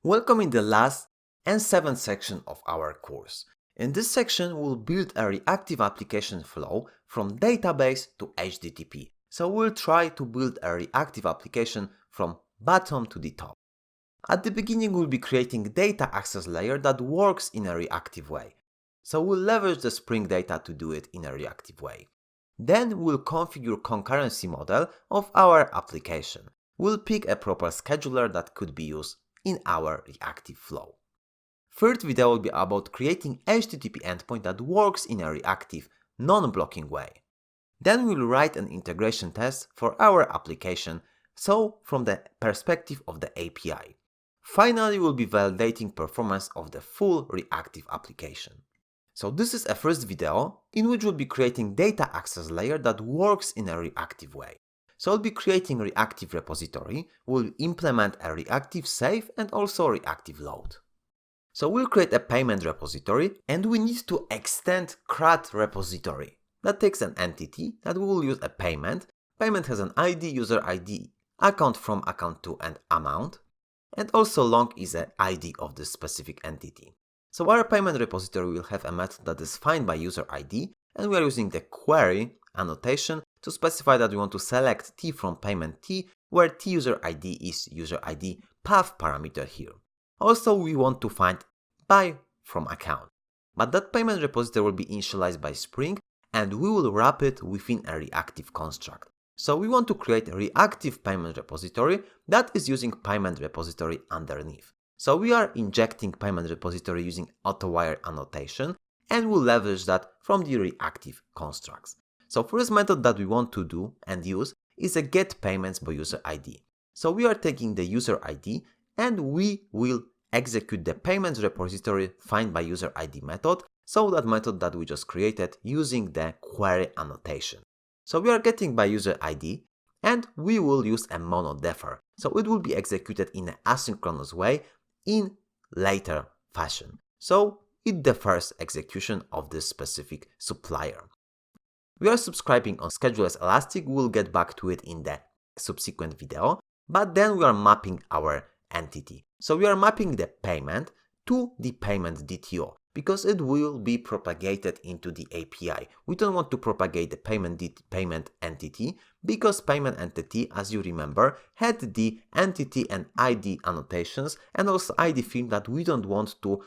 Welcome in the last and seventh section of our course. In this section, we'll build a reactive application flow from database to HTTP. So we'll try to build a reactive application from bottom to the top. At the beginning, we'll be creating data access layer that works in a reactive way. So we'll leverage the Spring data to do it in a reactive way. Then we'll configure concurrency model of our application. We'll pick a proper scheduler that could be used in our reactive flow. Third video will be about creating HTTP endpoint that works in a reactive, non-blocking way. Then we'll write an integration test for our application, so from the perspective of the API. Finally, we'll be validating performance of the full reactive application. So this is a first video in which we'll be creating data access layer that works in a reactive way. So we'll be creating reactive repository, we'll implement a reactive save and also reactive load. So we'll create a payment repository and we need to extend CRUD repository. That takes an entity that we will use a payment. Payment has an ID, user ID, account from, account to and amount. And also long is an ID of this specific entity. So our payment repository will have a method that is defined by user ID and we are using the query annotation to specify that we want to select T from payment T, where T user ID is user ID path parameter here. Also, we want to find buy from account. But that payment repository will be initialized by Spring and we will wrap it within a reactive construct. So we want to create a reactive payment repository that is using payment repository underneath. So we are injecting payment repository using AutoWire annotation and we'll leverage that from the reactive constructs. So first method that we want to do and use is a get payments by user ID. So we are taking the user ID and we will execute the payments repository find by user ID method. So that method that we just created using the query annotation. So we are getting by user ID and we will use a mono defer. So it will be executed in an asynchronous way in later fashion. So it defers execution of this specific supplier. We are subscribing on Schedulers Elastic, we'll get back to it in the subsequent video, but then we are mapping our entity. So we are mapping the payment to the payment DTO because it will be propagated into the API. We don't want to propagate the payment entity because payment entity, as you remember, had the entity and ID annotations and also ID field that we don't want to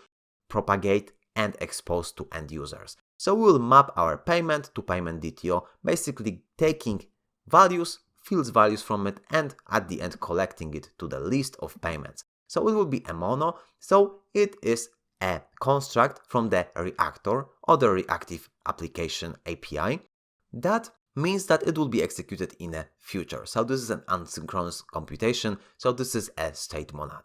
propagate and expose to end users. So we will map our payment to payment DTO, basically taking values, fields values from it, and at the end collecting it to the list of payments. So it will be a mono, so it is a construct from the reactor or the reactive application API. That means that it will be executed in the future. So this is an asynchronous computation, so this is a state monad.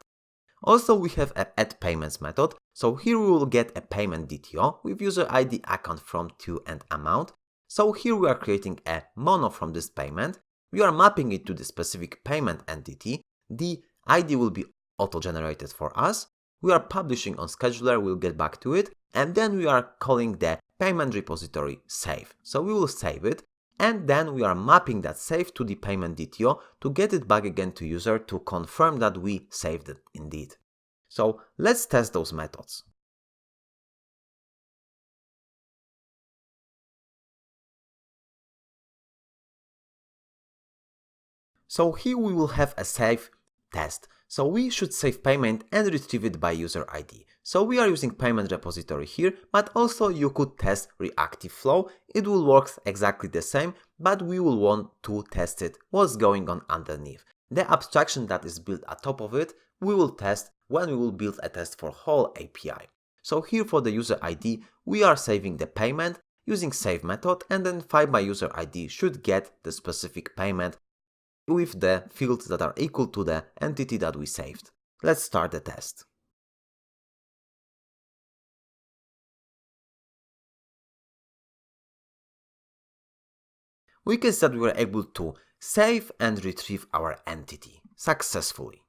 Also, we have an add payments method. So here we will get a payment DTO with user ID, account from, to and amount. So here we are creating a mono from this payment. We are mapping it to the specific payment entity. The ID will be auto-generated for us. We are publishing on scheduler, we'll get back to it. And then we are calling the payment repository save. So we will save it. And then we are mapping that save to the payment DTO to get it back again to user to confirm that we saved it indeed. So let's test those methods. So here we will have a save test. So we should save payment and retrieve it by user ID. So we are using payment repository here, but also you could test reactive flow. It will work exactly the same, but we will want to test it what's going on underneath. The abstraction that is built at top of it, we will test when we will build a test for whole API. So here for the user ID, we are saving the payment using save method and then find by user ID should get the specific payment with the fields that are equal to the entity that we saved. Let's start the test. We can see that we were able to save and retrieve our entity successfully.